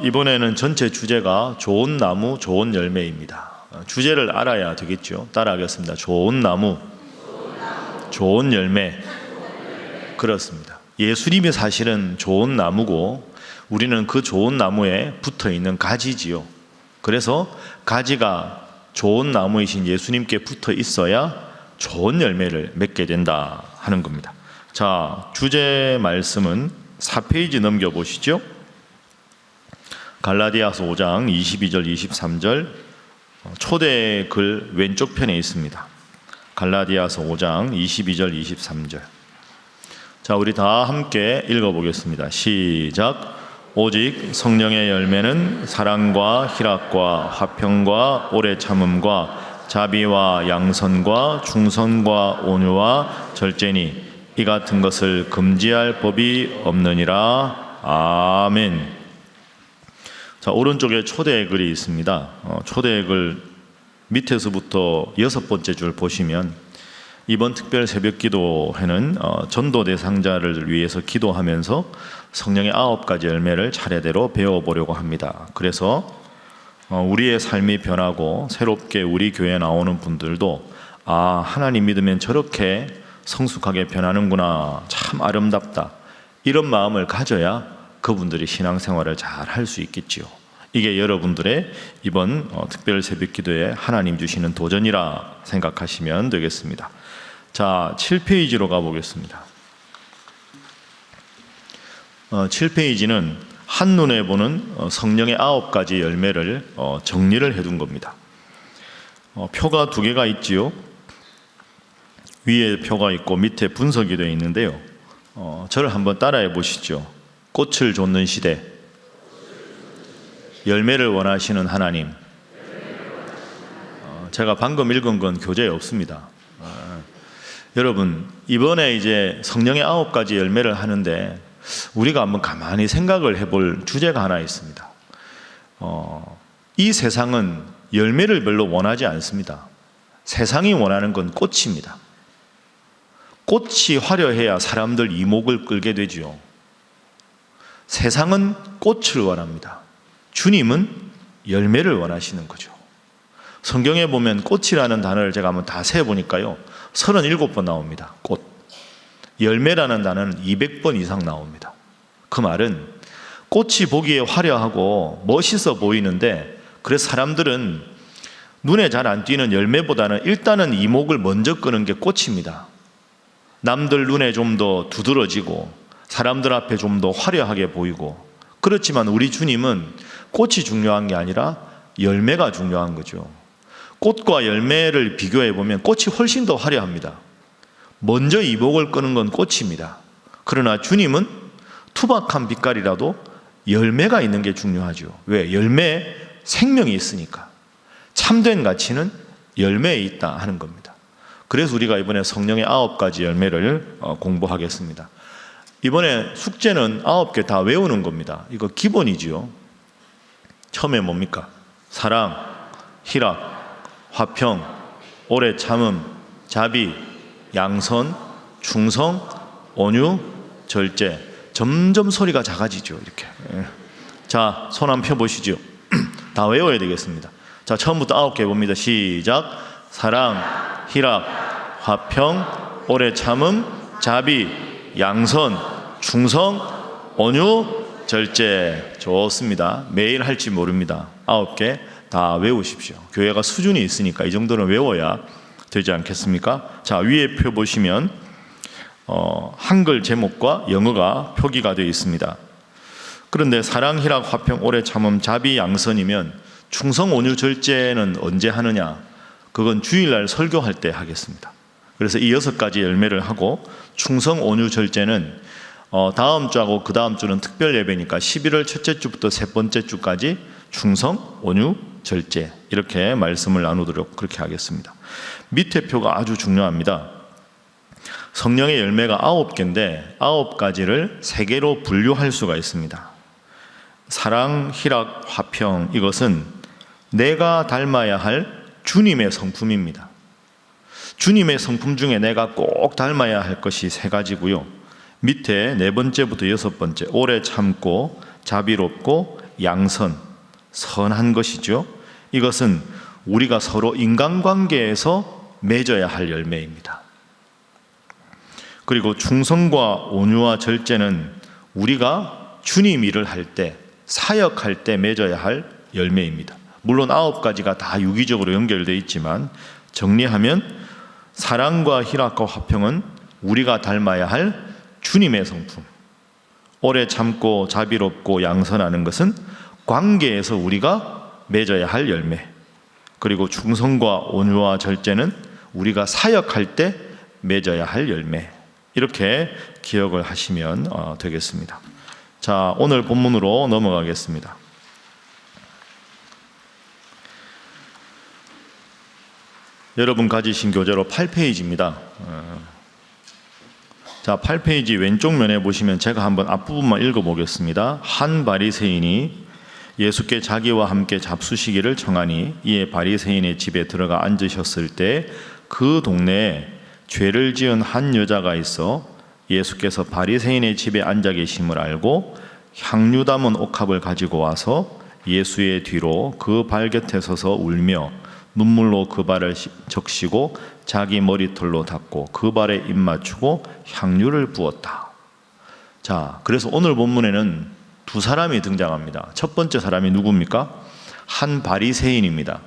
이번에는 전체 주제가 좋은 나무, 좋은 열매입니다. 주제를 알아야 되겠죠. 따라하겠습니다. 좋은 나무, 좋은 열매. 그렇습니다. 예수님이 사실은 좋은 나무고 우리는 그 좋은 나무에 붙어 있는 가지지요. 그래서 가지가 좋은 나무이신 예수님께 붙어 있어야 좋은 열매를 맺게 된다 하는 겁니다. 자, 주제 말씀은 4페이지 넘겨보시죠. 갈라디아서 5장 22절 23절 초대 글 왼쪽 편에 있습니다. 갈라디아서 5장 22절 23절. 자, 우리 다 함께 읽어보겠습니다. 시작. 오직 성령의 열매는 사랑과 희락과 화평과 오래 참음과 자비와 양선과 중선과 온유와 절제니 이 같은 것을 금지할 법이 없느니라. 아멘. 자, 오른쪽에 초대의 글이 있습니다. 초대의 글 밑에서부터 6번째 줄 보시면 이번 특별 새벽 기도회는 전도 대상자를 위해서 기도하면서 성령의 9가지 열매를 차례대로 배워보려고 합니다. 그래서 우리의 삶이 변하고 새롭게 우리 교회에 나오는 분들도 하나님 믿으면 저렇게 성숙하게 변하는구나, 참 아름답다, 이런 마음을 가져야 그분들이 신앙생활을 잘 할 수 있겠지요. 이게 여러분들의 이번 특별 새벽 기도에 하나님 주시는 도전이라 생각하시면 되겠습니다. 자, 7페이지로 가보겠습니다. 7페이지는 한눈에 보는 성령의 9가지 열매를 정리를 해둔 겁니다. 표가 2개가 있지요. 위에 표가 있고 밑에 분석이 되어 있는데요. 저를 한번 따라해 보시죠. 꽃을 좇는 시대, 열매를 원하시는 하나님. 제가 방금 읽은 건 교재에 없습니다. 여러분, 이번에 이제 성령의 9가지 열매를 하는데 우리가 한번 가만히 생각을 해볼 주제가 하나 있습니다. 이 세상은 열매를 별로 원하지 않습니다. 세상이 원하는 건 꽃입니다. 꽃이 화려해야 사람들 이목을 끌게 되죠. 세상은 꽃을 원합니다. 주님은 열매를 원하시는 거죠. 성경에 보면 꽃이라는 단어를 제가 한번 다 세어보니까요, 37번 나옵니다. 꽃. 열매라는 단어는 200번 이상 나옵니다. 그 말은 꽃이 보기에 화려하고 멋있어 보이는데, 그래서 사람들은 눈에 잘 안 띄는 열매보다는 일단은 이목을 먼저 끄는 게 꽃입니다. 남들 눈에 좀 더 두드러지고 사람들 앞에 좀 더 화려하게 보이고. 그렇지만 우리 주님은 꽃이 중요한 게 아니라 열매가 중요한 거죠. 꽃과 열매를 비교해 보면 꽃이 훨씬 더 화려합니다. 먼저 이목을 끄는 건 꽃입니다. 그러나 주님은 투박한 빛깔이라도 열매가 있는 게 중요하죠. 왜? 열매에 생명이 있으니까. 참된 가치는 열매에 있다 하는 겁니다. 그래서 우리가 이번에 성령의 9가지 열매를 공부하겠습니다. 이번에 숙제는 9개 다 외우는 겁니다. 이거 기본이지요. 처음에 뭡니까? 사랑, 희락, 화평, 오래 참음, 자비, 양선, 충성, 온유, 절제. 점점 소리가 작아지죠. 이렇게. 자, 손 한번 펴보시죠. 다 외워야 되겠습니다. 자, 처음부터 9개 봅니다. 시작. 사랑, 희락, 화평, 오래 참음, 자비, 양선, 충성, 온유, 절제. 좋습니다. 매일 할지 모릅니다. 9개 다 외우십시오. 교회가 수준이 있으니까 이 정도는 외워야 되지 않겠습니까? 자, 위에 표 보시면 한글 제목과 영어가 표기가 되어 있습니다. 그런데 사랑, 희락, 화평, 오래 참음, 자비, 양선이면 충성, 온유, 절제는 언제 하느냐? 그건 주일날 설교할 때 하겠습니다. 그래서 이 6가지 열매를 하고 충성, 온유, 절제는 다음 주하고 그 다음 주는 특별 예배니까 11월 첫째 주부터 세 번째 주까지 충성, 온유, 절제 이렇게 말씀을 나누도록 그렇게 하겠습니다. 밑에 표가 아주 중요합니다. 성령의 열매가 9개인데 9가지를 3개로 분류할 수가 있습니다. 사랑, 희락, 화평, 이것은 내가 닮아야 할 주님의 성품입니다. 주님의 성품 중에 내가 꼭 닮아야 할 것이 3가지고요. 밑에 4번째부터 6번째, 오래 참고 자비롭고 양선, 선한 것이죠. 이것은 우리가 서로 인간관계에서 맺어야 할 열매입니다. 그리고 충성과 온유와 절제는 우리가 주님 일을 할 때, 사역할 때 맺어야 할 열매입니다. 물론 9가지가 다 유기적으로 연결되어 있지만 정리하면 사랑과 희락과 화평은 우리가 닮아야 할 주님의 성품, 오래 참고 자비롭고 양선하는 것은 관계에서 우리가 맺어야 할 열매, 그리고 충성과 온유와 절제는 우리가 사역할 때 맺어야 할 열매, 이렇게 기억을 하시면 되겠습니다. 자, 오늘 본문으로 넘어가겠습니다. 여러분 가지신 교재로 8페이지입니다. 자, 8페이지 왼쪽 면에 보시면 제가 한번 앞부분만 읽어보겠습니다. 한 바리새인이 예수께 자기와 함께 잡수시기를 청하니 이에 바리새인의 집에 들어가 앉으셨을 때 그 동네에 죄를 지은 한 여자가 있어 예수께서 바리새인의 집에 앉아 계심을 알고 향유 담은 옥합을 가지고 와서 예수의 뒤로 그 발 곁에 서서 울며 눈물로 그 발을 적시고 자기 머리털로 닦고 그 발에 입 맞추고 향유를 부었다. 자, 그래서 오늘 본문에는 두 사람이 등장합니다. 첫 번째 사람이 누굽니까? 한 바리새인입니다.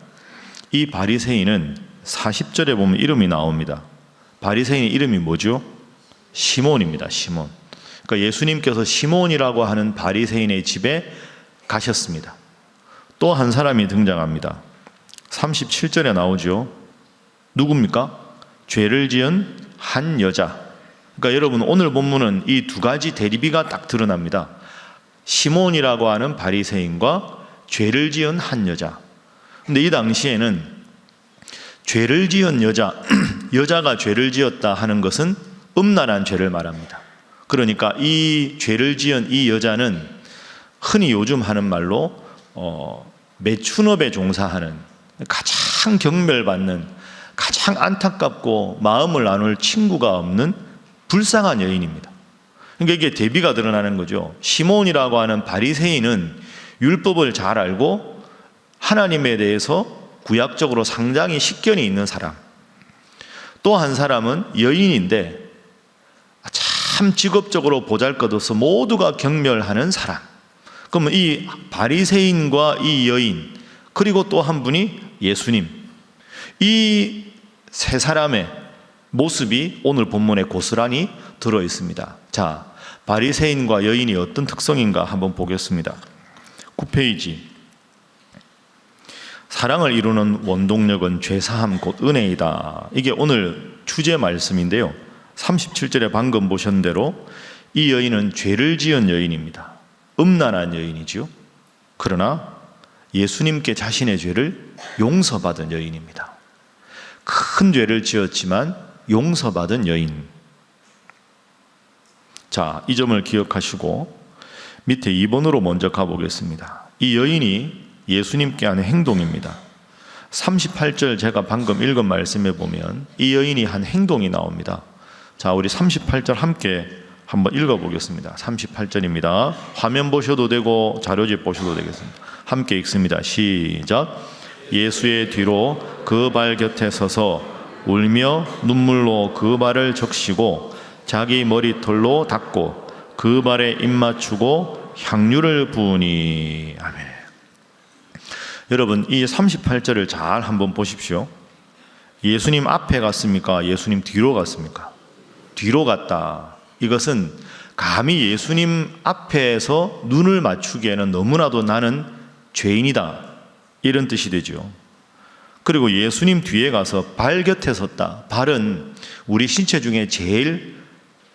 이 바리새인은 40절에 보면 이름이 나옵니다. 바리새인의 이름이 뭐죠? 시몬입니다. 시몬. 그러니까 예수님께서 시몬이라고 하는 바리새인의 집에 가셨습니다. 또 한 사람이 등장합니다. 37절에 나오죠. 누굽니까? 죄를 지은 한 여자. 그러니까 여러분 오늘 본문은 이 두 가지 대립이가 딱 드러납니다. 시몬이라고 하는 바리새인과 죄를 지은 한 여자. 근데 이 당시에는 죄를 지은 여자, 여자가 죄를 지었다 하는 것은 음란한 죄를 말합니다. 그러니까 이 죄를 지은 이 여자는 흔히 요즘 하는 말로 매춘업에 종사하는, 가장 경멸받는, 가장 안타깝고 마음을 나눌 친구가 없는 불쌍한 여인입니다. 그러니까 이게 대비가 드러나는 거죠. 시몬이라고 하는 바리새인은 율법을 잘 알고 하나님에 대해서 구약적으로 상당히 식견이 있는 사람. 또 한 사람은 여인인데 참 직업적으로 보잘것없어 모두가 경멸하는 사람. 그러면 이 바리새인과 이 여인, 그리고 또 한 분이 예수님, 이 세 사람의 모습이 오늘 본문에 고스란히 들어 있습니다. 자, 바리새인과 여인이 어떤 특성인가 한번 보겠습니다. 9페이지. 사랑을 이루는 원동력은 죄사함 곧 은혜이다. 이게 오늘 주제 말씀인데요. 37절에 방금 보신 대로 이 여인은 죄를 지은 여인입니다. 음란한 여인이지요. 그러나 예수님께 자신의 죄를 용서받은 여인입니다. 큰 죄를 지었지만 용서받은 여인. 자, 이 점을 기억하시고 밑에 2번으로 먼저 가보겠습니다. 이 여인이 예수님께 하는 행동입니다. 38절 제가 방금 읽은 말씀에 보면 이 여인이 한 행동이 나옵니다. 자, 우리 38절 함께 한번 읽어보겠습니다. 38절입니다. 화면 보셔도 되고 자료집 보셔도 되겠습니다. 함께 읽습니다. 시작. 예수의 뒤로 그 발 곁에 서서 울며 눈물로 그 발을 적시고 자기 머리털로 닦고 그 발에 입 맞추고 향유를 부으니. 아멘. 여러분, 이 38절을 잘 한번 보십시오. 예수님 앞에 갔습니까? 예수님 뒤로 갔습니까? 뒤로 갔다. 이것은 감히 예수님 앞에서 눈을 맞추기에는 너무나도 나는 죄인이다, 이런 뜻이 되죠. 그리고 예수님 뒤에 가서 발 곁에 섰다. 발은 우리 신체 중에 제일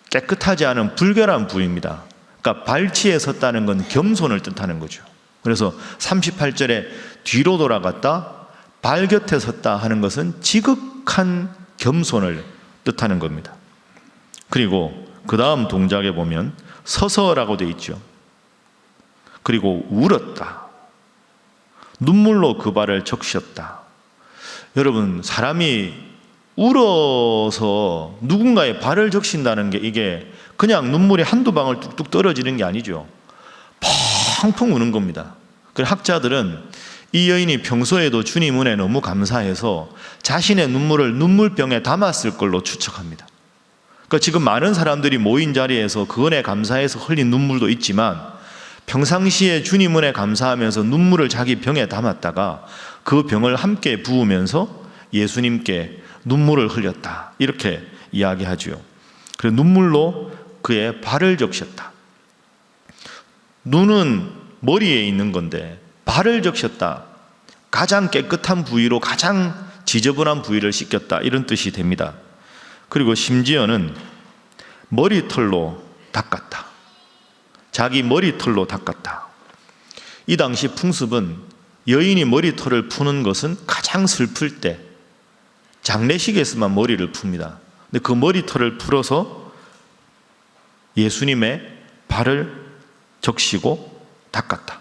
깨끗하지 않은 불결한 부위입니다. 그러니까 발치에 섰다는 건 겸손을 뜻하는 거죠. 그래서 38절에 뒤로 돌아갔다, 발 곁에 섰다 하는 것은 지극한 겸손을 뜻하는 겁니다. 그리고 그 다음 동작에 보면 서서라고 되어 있죠. 그리고 울었다. 눈물로 그 발을 적셨다. 여러분, 사람이 울어서 누군가의 발을 적신다는 게 이게 그냥 눈물이 한두 방울 뚝뚝 떨어지는 게 아니죠. 펑펑 우는 겁니다. 학자들은 이 여인이 평소에도 주님 은혜 너무 감사해서 자신의 눈물을 눈물병에 담았을 걸로 추측합니다. 그러니까 지금 많은 사람들이 모인 자리에서 그 은혜 감사해서 흘린 눈물도 있지만 평상시에 주님 은혜 감사하면서 눈물을 자기 병에 담았다가 그 병을 함께 부으면서 예수님께 눈물을 흘렸다, 이렇게 이야기하죠. 그래서 눈물로 그의 발을 적셨다. 눈은 머리에 있는 건데 발을 적셨다. 가장 깨끗한 부위로 가장 지저분한 부위를 씻겼다, 이런 뜻이 됩니다. 그리고 심지어는 머리털로 닦았다. 자기 머리털로 닦았다. 이 당시 풍습은 여인이 머리털을 푸는 것은 가장 슬플 때 장례식에서만 머리를 풉니다. 근데 그 머리털을 풀어서 예수님의 발을 적시고 닦았다.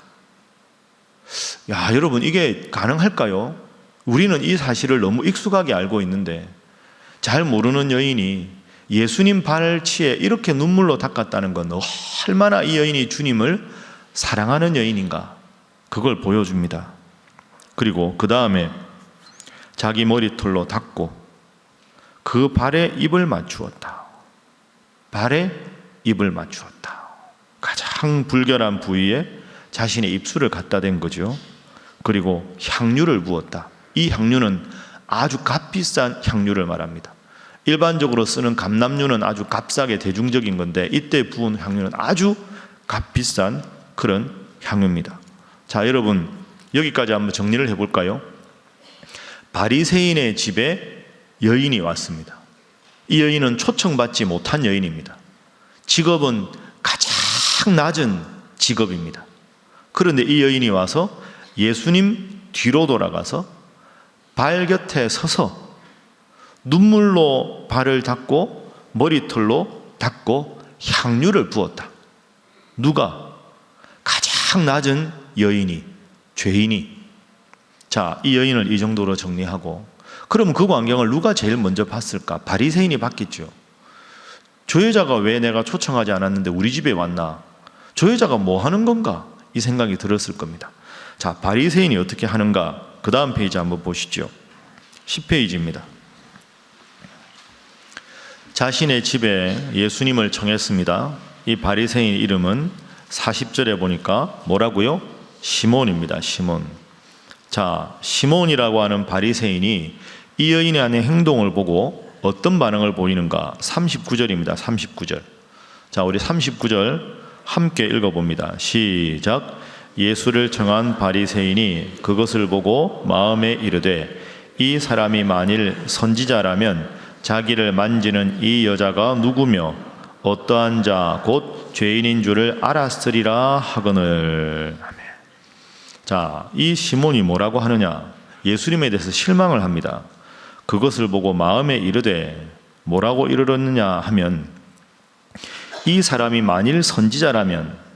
야, 여러분, 이게 가능할까요? 우리는 이 사실을 너무 익숙하게 알고 있는데 잘 모르는 여인이 예수님 발치에 이렇게 눈물로 닦았다는 건 얼마나 이 여인이 주님을 사랑하는 여인인가, 그걸 보여줍니다. 그리고 그 다음에 자기 머리털로 닦고 그 발에 입을 맞추었다. 발에 입을 맞추었다. 가장 불결한 부위에 자신의 입술을 갖다 댄 거죠. 그리고 향유를 부었다. 이 향유는 아주 값비싼 향유를 말합니다. 일반적으로 쓰는 감람유는 아주 값싸게 대중적인 건데 이때 부은 향유는 아주 값비싼 그런 향유입니다. 자, 여러분, 여기까지 한번 정리를 해볼까요? 바리새인의 집에 여인이 왔습니다. 이 여인은 초청받지 못한 여인입니다. 직업은 가장 낮은 직업입니다. 그런데 이 여인이 와서 예수님 뒤로 돌아가서 발 곁에 서서 눈물로 발을 닦고 머리털로 닦고 향유를 부었다. 누가? 가장 낮은 여인이, 죄인이. 자, 이 여인을 이 정도로 정리하고, 그럼 그 광경을 누가 제일 먼저 봤을까? 바리새인이 봤겠죠. 저 여자가 왜 내가 초청하지 않았는데 우리 집에 왔나? 저 여자가 뭐 하는 건가? 이 생각이 들었을 겁니다. 자, 바리새인이 어떻게 하는가? 그 다음 페이지 한번 보시죠. 10페이지입니다. 자신의 집에 예수님을 청했습니다. 이 바리새인 이름은 40절에 보니까 뭐라고요? 시몬입니다. 시몬. 자, 시몬이라고 하는 바리새인이 이 여인의 안의 행동을 보고 어떤 반응을 보이는가? 39절입니다. 39절. 자, 우리 39절 함께 읽어봅니다. 시작. 예수를 청한 바리새인이 그것을 보고 마음에 이르되 이 사람이 만일 선지자라면 자기를 만지는 이 여자가 누구며 어떠한 자 곧 죄인인 줄을 알았으리라 하거늘. 아멘. 자, 이 시몬이 뭐라고 하느냐? 예수님에 대해서 실망을 합니다. 그것을 보고 마음에 이르되 뭐라고 이르렀느냐 하면 이 사람이 만일 선지자라면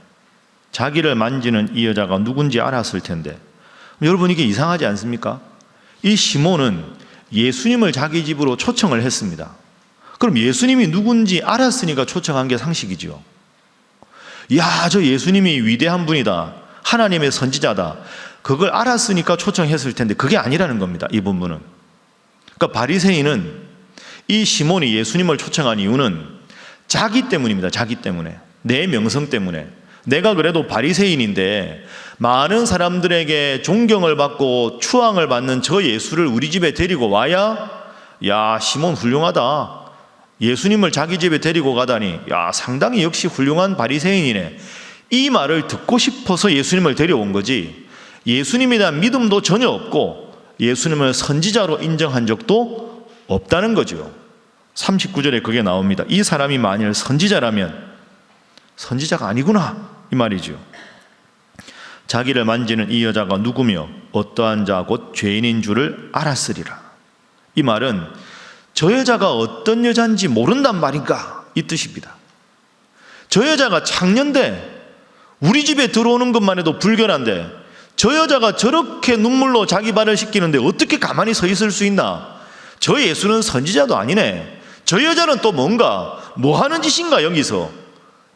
자기를 만지는 이 여자가 누군지 알았을 텐데, 여러분, 이게 이상하지 않습니까? 이 시몬은 예수님을 자기 집으로 초청을 했습니다. 그럼 예수님이 누군지 알았으니까 초청한 게 상식이죠. 야, 저 예수님이 위대한 분이다, 하나님의 선지자다, 그걸 알았으니까 초청했을 텐데 그게 아니라는 겁니다. 이 본문은. 그러니까 바리새인은 이 시몬이 예수님을 초청한 이유는 자기 때문입니다. 자기 때문에, 내 명성 때문에. 내가 그래도 바리새인인데 많은 사람들에게 존경을 받고 추앙을 받는 저 예수를 우리 집에 데리고 와야, 야, 시몬 훌륭하다, 예수님을 자기 집에 데리고 가다니, 야, 상당히 역시 훌륭한 바리새인이네, 이 말을 듣고 싶어서 예수님을 데려온 거지, 예수님에 대한 믿음도 전혀 없고 예수님을 선지자로 인정한 적도 없다는 거죠. 39절에 그게 나옵니다. 이 사람이 만일 선지자라면, 선지자가 아니구나, 이 말이죠. 자기를 만지는 이 여자가 누구며 어떠한 자 곧 죄인인 줄을 알았으리라. 이 말은 저 여자가 어떤 여자인지 모른단 말인가, 이 뜻입니다. 저 여자가 창녀인데, 우리 집에 들어오는 것만 해도 불결한데 저 여자가 저렇게 눈물로 자기 발을 씻기는데 어떻게 가만히 서 있을 수 있나? 저 예수는 선지자도 아니네, 저 여자는 또 뭔가 뭐 하는 짓인가 여기서,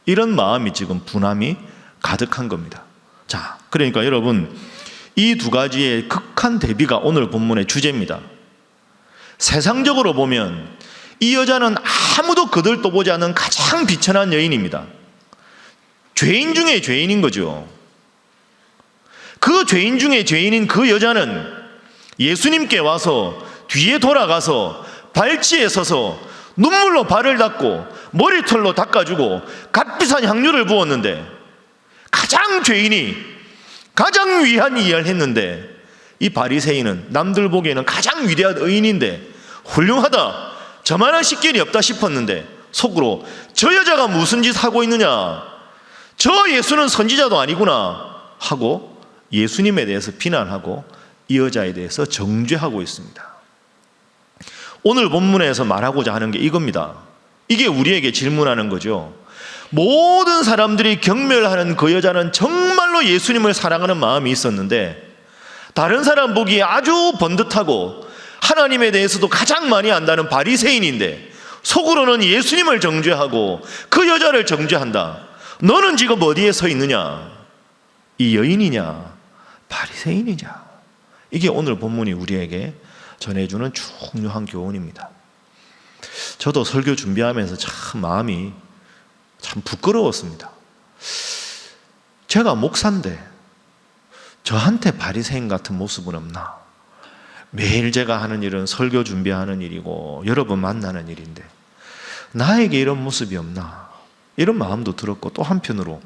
이런 마음이 지금 분함이 가득한 겁니다. 자, 그러니까 여러분, 이 두 가지의 극한 대비가 오늘 본문의 주제입니다. 세상적으로 보면 이 여자는 아무도 거들떠보지 않은 가장 비천한 여인입니다. 죄인 중에 죄인인 거죠. 그 죄인 중에 죄인인 그 여자는 예수님께 와서 뒤에 돌아가서 발치에 서서 눈물로 발을 닦고 머리털로 닦아주고 값비싼 향유를 부었는데, 가장 죄인이 가장 위한 일을 했는데, 이 바리새인은 남들 보기에는 가장 위대한 의인인데 훌륭하다, 저만한 식견이 없다 싶었는데 속으로 저 여자가 무슨 짓 하고 있느냐, 저 예수는 선지자도 아니구나 하고 예수님에 대해서 비난하고 이 여자에 대해서 정죄하고 있습니다. 오늘 본문에서 말하고자 하는 게 이겁니다. 이게 우리에게 질문하는 거죠. 모든 사람들이 경멸하는 그 여자는 정말로 예수님을 사랑하는 마음이 있었는데, 다른 사람 보기에 아주 번듯하고 하나님에 대해서도 가장 많이 안다는 바리새인인데 속으로는 예수님을 정죄하고 그 여자를 정죄한다. 너는 지금 어디에 서 있느냐? 이 여인이냐, 바리새인이냐? 이게 오늘 본문이 우리에게 전해주는 중요한 교훈입니다. 저도 설교 준비하면서 참 마음이 참 부끄러웠습니다. 제가 목사인데 저한테 바리새인 같은 모습은 없나? 매일 제가 하는 일은 설교 준비하는 일이고 여러분 만나는 일인데 나에게 이런 모습이 없나? 이런 마음도 들었고, 또 한편으로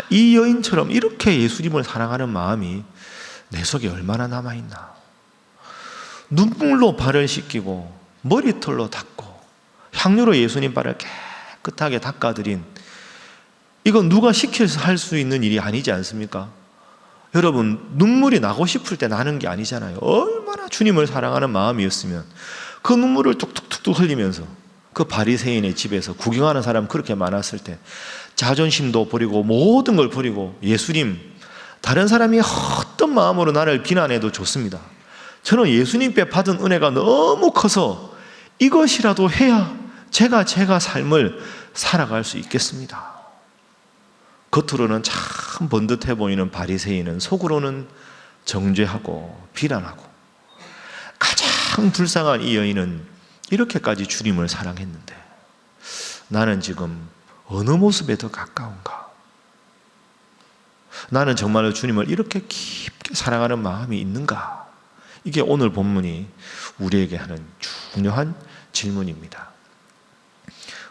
이 여인처럼 이렇게 예수님을 사랑하는 마음이 내 속에 얼마나 남아있나? 눈물로 발을 씻기고 머리털로 닦고 향유로 예수님 발을 깨끗하게 닦아드린, 이건 누가 시켜서 할 수 있는 일이 아니지 않습니까? 여러분, 눈물이 나고 싶을 때 나는 게 아니잖아요. 얼마나 주님을 사랑하는 마음이었으면 그 눈물을 뚝뚝뚝뚝 흘리면서 그 바리새인의 집에서 구경하는 사람 그렇게 많았을 때 자존심도 버리고 모든 걸 버리고 예수님, 다른 사람이 어떤 마음으로 나를 비난해도 좋습니다. 저는 예수님께 받은 은혜가 너무 커서 이것이라도 해야 제가 삶을 살아갈 수 있겠습니다. 겉으로는 참 번듯해 보이는 바리새인은 속으로는 정죄하고 비난하고, 가장 불쌍한 이 여인은 이렇게까지 주님을 사랑했는데 나는 지금 어느 모습에 더 가까운가? 나는 정말로 주님을 이렇게 깊게 사랑하는 마음이 있는가? 이게 오늘 본문이 우리에게 하는 중요한 질문입니다.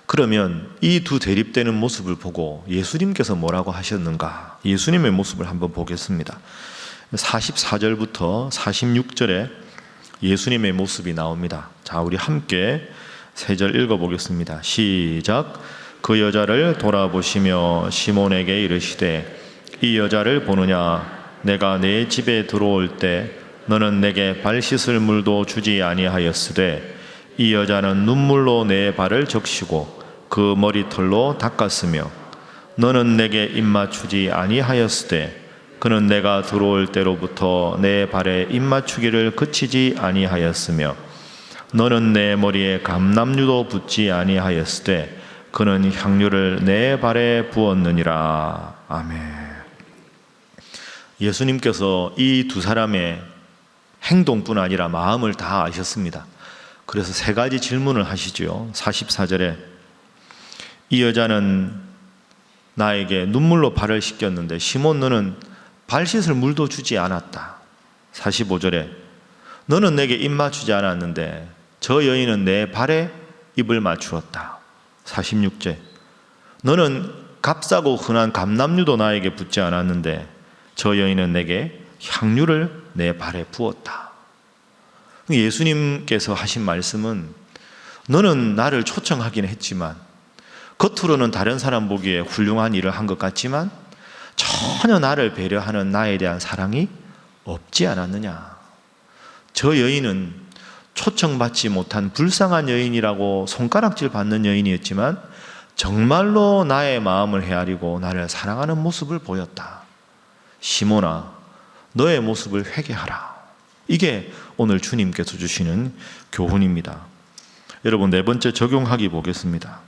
그러면 이 두 대립되는 모습을 보고 예수님께서 뭐라고 하셨는가? 예수님의 모습을 한번 보겠습니다. 44절부터 46절에 예수님의 모습이 나옵니다. 자, 우리 함께 3절 읽어보겠습니다. 시작. 그 여자를 돌아보시며 시몬에게 이르시되 이 여자를 보느냐? 내가 내 집에 들어올 때 너는 내게 발 씻을 물도 주지 아니하였으되 이 여자는 눈물로 내 발을 적시고 그 머리털로 닦았으며 너는 내게 입맞추지 아니하였으되 그는 내가 들어올 때로부터 내 발에 입맞추기를 그치지 아니하였으며 너는 내 머리에 감람유도 붓지 아니하였으되 그는 향유를 내 발에 부었느니라. 아멘. 예수님께서 이 두 사람의 행동뿐 아니라 마음을 다 아셨습니다. 그래서 3가지 질문을 하시죠. 44절에 이 여자는 나에게 눈물로 발을 씻겼는데 시몬 너는 발 씻을 물도 주지 않았다. 45절에 너는 내게 입 맞추지 않았는데 저 여인은 내 발에 입을 맞추었다. 46절 너는 값싸고 흔한 감람유도 나에게 붓지 않았는데 저 여인은 내게 향유를 내 발에 부었다. 예수님께서 하신 말씀은 너는 나를 초청하긴 했지만 겉으로는 다른 사람 보기에 훌륭한 일을 한 것 같지만 전혀 나를 배려하는 나에 대한 사랑이 없지 않았느냐. 저 여인은 초청받지 못한 불쌍한 여인이라고 손가락질 받는 여인이었지만 정말로 나의 마음을 헤아리고 나를 사랑하는 모습을 보였다. 시몬아, 너의 모습을 회개하라. 이게 오늘 주님께서 주시는 교훈입니다. 여러분, 4번째 적용하기 보겠습니다.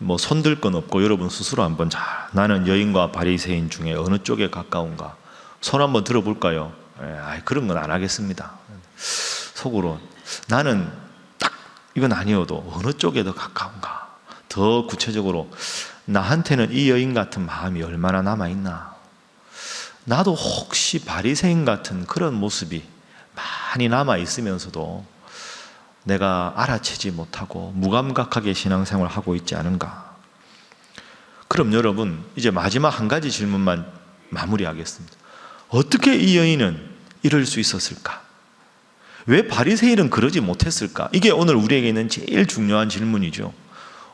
뭐 손들 건 없고 여러분 스스로 한번 잘 나는 여인과 바리새인 중에 어느 쪽에 가까운가 손 한번 들어볼까요? 그런 건 안 하겠습니다. 속으로 나는 딱 이건 아니어도 어느 쪽에 더 가까운가, 더 구체적으로 나한테는 이 여인 같은 마음이 얼마나 남아있나, 나도 혹시 바리새인 같은 그런 모습이 많이 남아있으면서도 내가 알아채지 못하고 무감각하게 신앙생활을 하고 있지 않은가. 그럼 여러분 이제 마지막 한 가지 질문만 마무리하겠습니다. 어떻게 이 여인은 이럴 수 있었을까? 왜 바리새인은 그러지 못했을까? 이게 오늘 우리에게 있는 제일 중요한 질문이죠.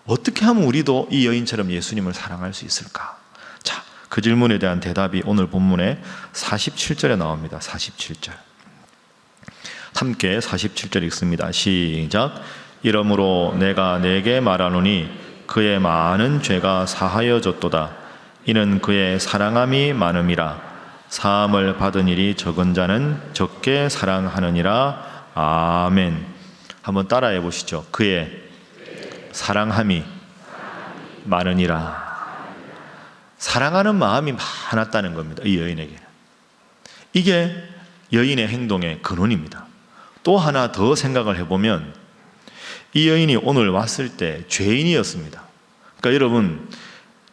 어떻게 하면 우리도 이 여인처럼 예수님을 사랑할 수 있을까? 자, 그 질문에 대한 대답이 오늘 본문의 47절에 나옵니다. 47절. 함께 47절 읽습니다. 시작. 이러므로 내가 네게 말하노니 그의 많은 죄가 사하여졌도다. 이는 그의 사랑함이 많음이라. 사함을 받은 일이 적은 자는 적게 사랑하느니라. 아멘. 한번 따라해 보시죠. 그의 사랑함이 많으니라. 사랑하는 마음이 많았다는 겁니다. 이 여인에게는. 이게 여인의 행동의 근원입니다. 또 하나 더 생각을 해보면 이 여인이 오늘 왔을 때 죄인이었습니다. 그러니까 여러분,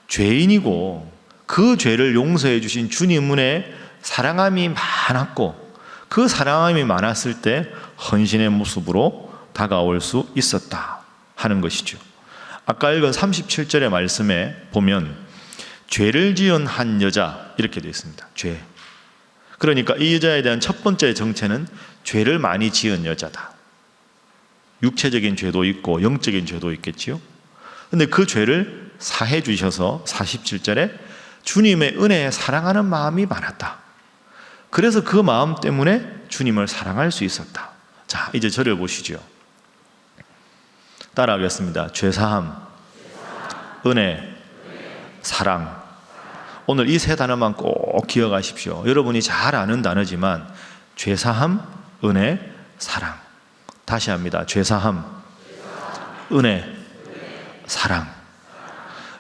죄인이고 그 죄를 용서해 주신 주님 은혜 사랑함이 많았고, 그 사랑함이 많았을 때 헌신의 모습으로 다가올 수 있었다 하는 것이죠. 아까 읽은 37절의 말씀에 보면 죄를 지은 한 여자 이렇게 되어 있습니다. 죄. 그러니까 이 여자에 대한 첫 번째 정체는 죄를 많이 지은 여자다. 육체적인 죄도 있고 영적인 죄도 있겠지요. 근데 그 죄를 사해 주셔서 47절에 주님의 은혜에 사랑하는 마음이 많았다. 그래서 그 마음 때문에 주님을 사랑할 수 있었다. 자, 이제 저를 보시죠. 따라하겠습니다. 죄사함, 은혜, 사랑. 오늘 이 세 단어만 꼭 기억하십시오. 여러분이 잘 아는 단어지만 죄사함, 은혜, 사랑. 다시 합니다. 죄사함, 은혜, 사랑.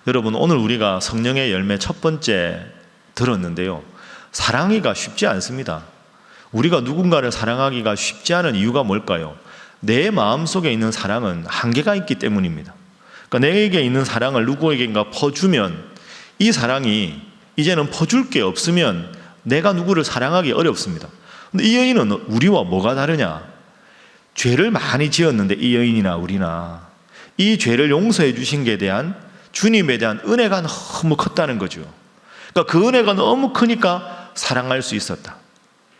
여러분, 오늘 우리가 성령의 열매 첫 번째 들었는데요. 사랑하기가 쉽지 않습니다. 우리가 누군가를 사랑하기가 쉽지 않은 이유가 뭘까요? 내 마음속에 있는 사랑은 한계가 있기 때문입니다. 그러니까 내게 있는 사랑을 누구에게인가 퍼주면 이 사랑이 이제는 퍼줄 게 없으면 내가 누구를 사랑하기 어렵습니다. 근데 이 여인은 우리와 뭐가 다르냐? 죄를 많이 지었는데 이 여인이나 우리나 이 죄를 용서해 주신 것에 대한 주님에 대한 은혜가 너무 컸다는 거죠. 그러니까 그 은혜가 너무 크니까 사랑할 수 있었다.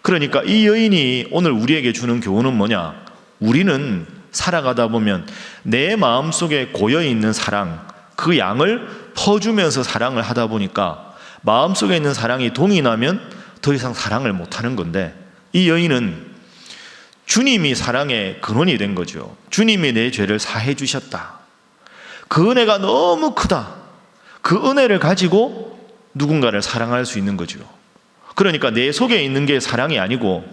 그러니까 이 여인이 오늘 우리에게 주는 교훈은 뭐냐? 우리는 살아가다 보면 내 마음속에 고여있는 사랑, 그 양을 퍼주면서 사랑을 하다 보니까 마음속에 있는 사랑이 동이 나면 더 이상 사랑을 못하는 건데, 이 여인은 주님이 사랑의 근원이 된 거죠. 주님이 내 죄를 사해 주셨다. 그 은혜가 너무 크다. 그 은혜를 가지고 누군가를 사랑할 수 있는 거죠. 그러니까 내 속에 있는 게 사랑이 아니고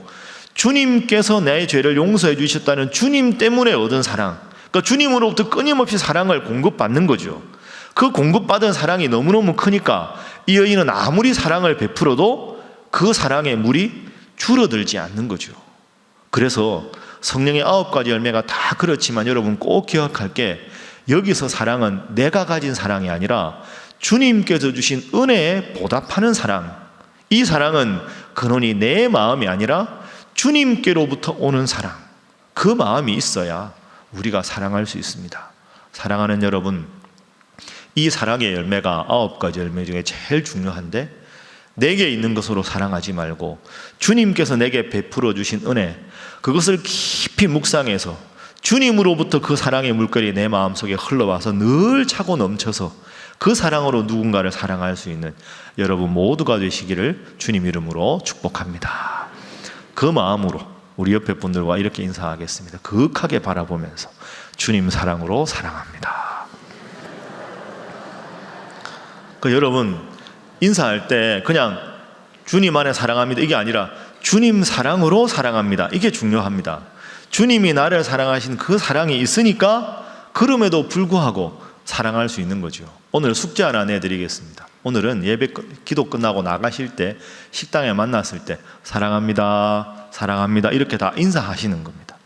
주님께서 내 죄를 용서해 주셨다는 주님 때문에 얻은 사랑, 그러니까 주님으로부터 끊임없이 사랑을 공급받는 거죠. 그 공급받은 사랑이 너무너무 크니까 이 여인은 아무리 사랑을 베풀어도 그 사랑의 물이 줄어들지 않는 거죠. 그래서 성령의 9가지 열매가 다 그렇지만 여러분 꼭 기억할 게, 여기서 사랑은 내가 가진 사랑이 아니라 주님께서 주신 은혜에 보답하는 사랑. 이 사랑은 근원이 내 마음이 아니라 주님께로부터 오는 사랑. 그 마음이 있어야 우리가 사랑할 수 있습니다. 사랑하는 여러분, 이 사랑의 열매가 9가지 열매 중에 제일 중요한데, 내게 있는 것으로 사랑하지 말고 주님께서 내게 베풀어 주신 은혜, 그것을 깊이 묵상해서 주님으로부터 그 사랑의 물결이 내 마음속에 흘러와서 늘 차고 넘쳐서 그 사랑으로 누군가를 사랑할 수 있는 여러분 모두가 되시기를 주님 이름으로 축복합니다. 그 마음으로 우리 옆에 분들과 이렇게 인사하겠습니다. 그윽하게 바라보면서 주님 사랑으로 사랑합니다. 여러분 인사할 때 그냥 주님 안에 사랑합니다 이게 아니라 주님 사랑으로 사랑합니다. 이게 중요합니다. 주님이 나를 사랑하신 그 사랑이 있으니까 그럼에도 불구하고 사랑할 수 있는 거죠. 오늘 숙제 하나 내드리겠습니다. 오늘은 기도 끝나고 나가실 때, 식당에 만났을 때 사랑합니다, 사랑합니다 이렇게 다 인사하시는 겁니다.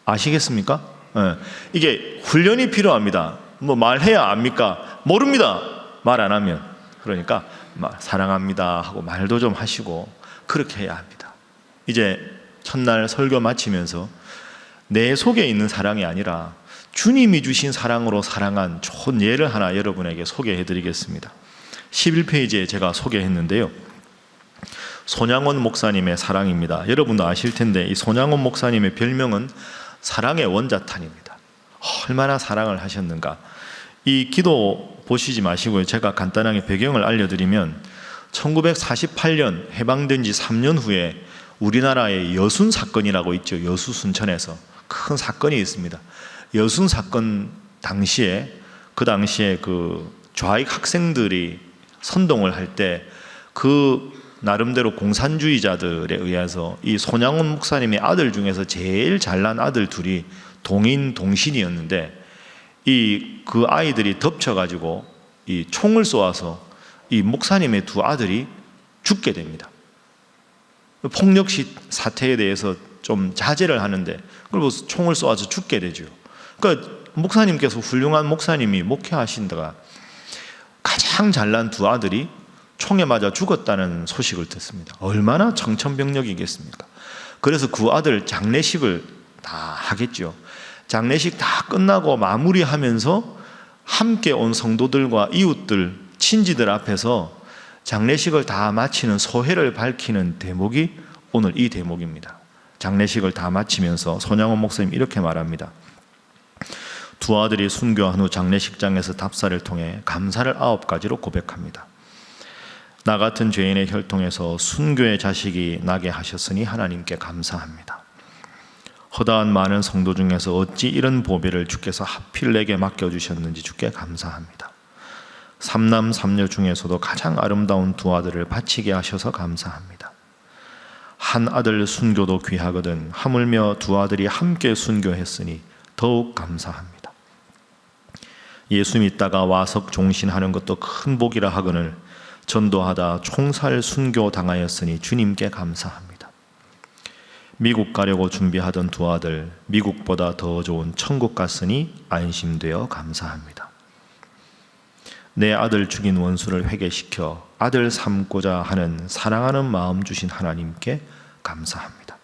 아시겠습니까? 네. 이게 훈련이 필요합니다. 뭐 말해야 압니까? 모릅니다. 말 안 하면. 그러니까 사랑합니다 하고 말도 좀 하시고 그렇게 해야 합니다. 이제 첫날 설교 마치면서 내 속에 있는 사랑이 아니라 주님이 주신 사랑으로 사랑한 좋은 예를 하나 여러분에게 소개해 드리겠습니다. 11페이지에 제가 소개했는데요, 손양원 목사님의 사랑입니다. 여러분도 아실 텐데 이 손양원 목사님의 별명은 사랑의 원자탄입니다. 얼마나 사랑을 하셨는가. 이 기도 보시지 마시고요, 제가 간단하게 배경을 알려드리면 1948년 해방된 지 3년 후에 우리나라의 여순 사건이라고 있죠. 여수 순천에서 큰 사건이 있습니다. 여순 사건 당시에 그 좌익 학생들이 선동을 할 때 그 나름대로 공산주의자들에 의해서 이 손양원 목사님의 아들 중에서 제일 잘난 아들 둘이 동인 동신이었는데 그 아이들이 덮쳐가지고 이 총을 쏘아서 이 목사님의 두 아들이 죽게 됩니다. 폭력 사태에 대해서 좀 자제를 하는데 그리고 총을 쏘아서 죽게 되죠. 그러니까 목사님께서, 훌륭한 목사님이 목회하신다가 가장 잘난 두 아들이 총에 맞아 죽었다는 소식을 듣습니다. 얼마나 청천벽력이겠습니까? 그래서 그 아들 장례식을 다 하겠죠. 장례식 다 끝나고 마무리하면서 함께 온 성도들과 이웃들, 친지들 앞에서 장례식을 다 마치는 소회를 밝히는 대목이 오늘 이 대목입니다. 장례식을 다 마치면서 손양원 목사님 이렇게 말합니다. 두 아들이 순교한 후 장례식장에서 답사를 통해 감사를 9가지로 고백합니다. 나 같은 죄인의 혈통에서 순교의 자식이 나게 하셨으니 하나님께 감사합니다. 허다한 많은 성도 중에서 어찌 이런 보배를 주께서 하필 내게 맡겨주셨는지 주께 감사합니다. 삼남 삼녀 중에서도 가장 아름다운 두 아들을 바치게 하셔서 감사합니다. 한 아들 순교도 귀하거든 하물며 두 아들이 함께 순교했으니 더욱 감사합니다. 예수 믿다가 와석 종신하는 것도 큰 복이라 하거늘 전도하다 총살 순교 당하였으니 주님께 감사합니다. 미국 가려고 준비하던 두 아들 미국보다 더 좋은 천국 갔으니 안심되어 감사합니다. 내 아들 죽인 원수를 회개시켜 아들 삼고자 하는 사랑하는 마음 주신 하나님께 감사합니다.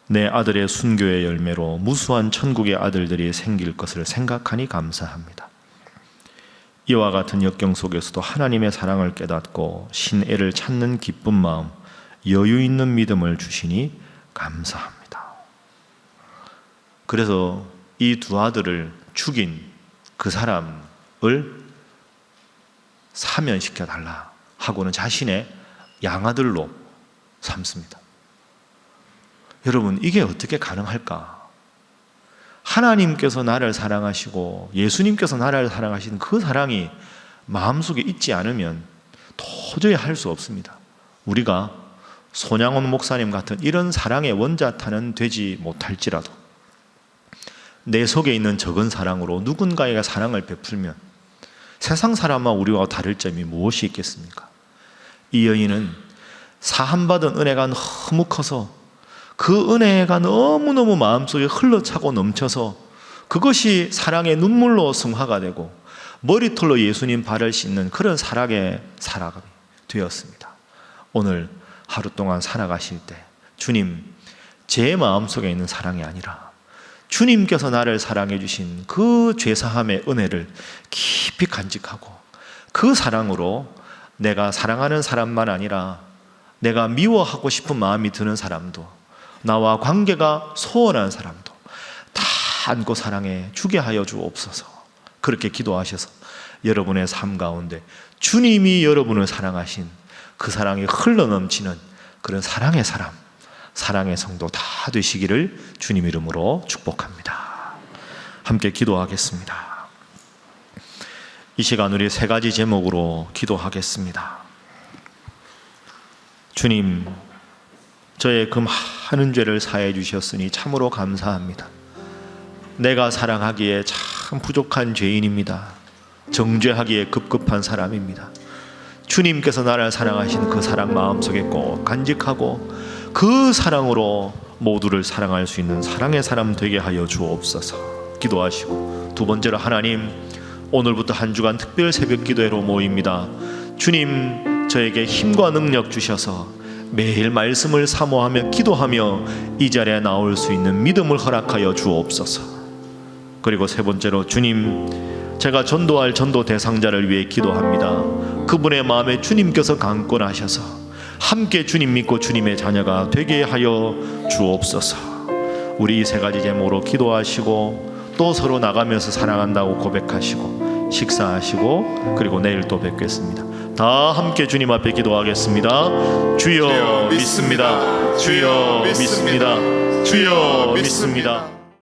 내 아들의 순교의 열매로 무수한 천국의 아들들이 생길 것을 생각하니 감사합니다. 이와 같은 역경 속에서도 하나님의 사랑을 깨닫고 신애를 찾는 기쁜 마음, 여유 있는 믿음을 주시니 감사합니다. 그래서 이 두 아들을 죽인 그 사람을 사면시켜 달라 하고는 자신의 양아들로 삼습니다. 여러분, 이게 어떻게 가능할까? 하나님께서 나를 사랑하시고 예수님께서 나를 사랑하시는 그 사랑이 마음속에 있지 않으면 도저히 할 수 없습니다. 우리가 손양원 목사님 같은 이런 사랑의 원자탄은 되지 못할지라도 내 속에 있는 적은 사랑으로 누군가에게 사랑을 베풀면 세상 사람과 우리와 다를 점이 무엇이 있겠습니까? 이 여인은 사함받은 은혜가 너무 커서 그 은혜가 너무너무 마음속에 흘러차고 넘쳐서 그것이 사랑의 눈물로 승화가 되고 머리털로 예수님 발을 씻는 그런 사랑이 되었습니다. 오늘 하루 동안 살아가실 때 주님, 제 마음속에 있는 사랑이 아니라 주님께서 나를 사랑해 주신 그 죄사함의 은혜를 깊이 간직하고 그 사랑으로 내가 사랑하는 사람만 아니라 내가 미워하고 싶은 마음이 드는 사람도 나와 관계가 소원한 사람도 다 안고 사랑해 주게 하여 주옵소서. 그렇게 기도하셔서 여러분의 삶 가운데 주님이 여러분을 사랑하신 그 사랑이 흘러넘치는 그런 사랑의 사람, 사랑의 성도 다 되시기를 주님 이름으로 축복합니다. 함께 기도하겠습니다. 이 시간 우리 3가지 제목으로 기도하겠습니다. 주님, 저의 그 많은 죄를 사해 주셨으니 참으로 감사합니다. 내가 사랑하기에 참 참 부족한 죄인입니다. 정죄하기에 급급한 사람입니다. 주님께서 나를 사랑하신 그 사랑 마음속에 꼭 간직하고 그 사랑으로 모두를 사랑할 수 있는 사랑의 사람 되게 하여 주옵소서. 기도하시고, 두 번째로, 하나님, 오늘부터 한 주간 특별 새벽 기도회로 모입니다. 주님, 저에게 힘과 능력 주셔서 매일 말씀을 사모하며 기도하며 이 자리에 나올 수 있는 믿음을 허락하여 주옵소서. 그리고 세 번째로, 주님, 제가 전도할 전도 대상자를 위해 기도합니다. 그분의 마음에 주님께서 강권하셔서 함께 주님 믿고 주님의 자녀가 되게 하여 주옵소서. 우리 이 세 가지 제목으로 기도하시고 또 서로 나가면서 사랑한다고 고백하시고 식사하시고, 그리고 내일 또 뵙겠습니다. 다 함께 주님 앞에 기도하겠습니다. 주여 믿습니다. 주여 믿습니다. 주여 믿습니다.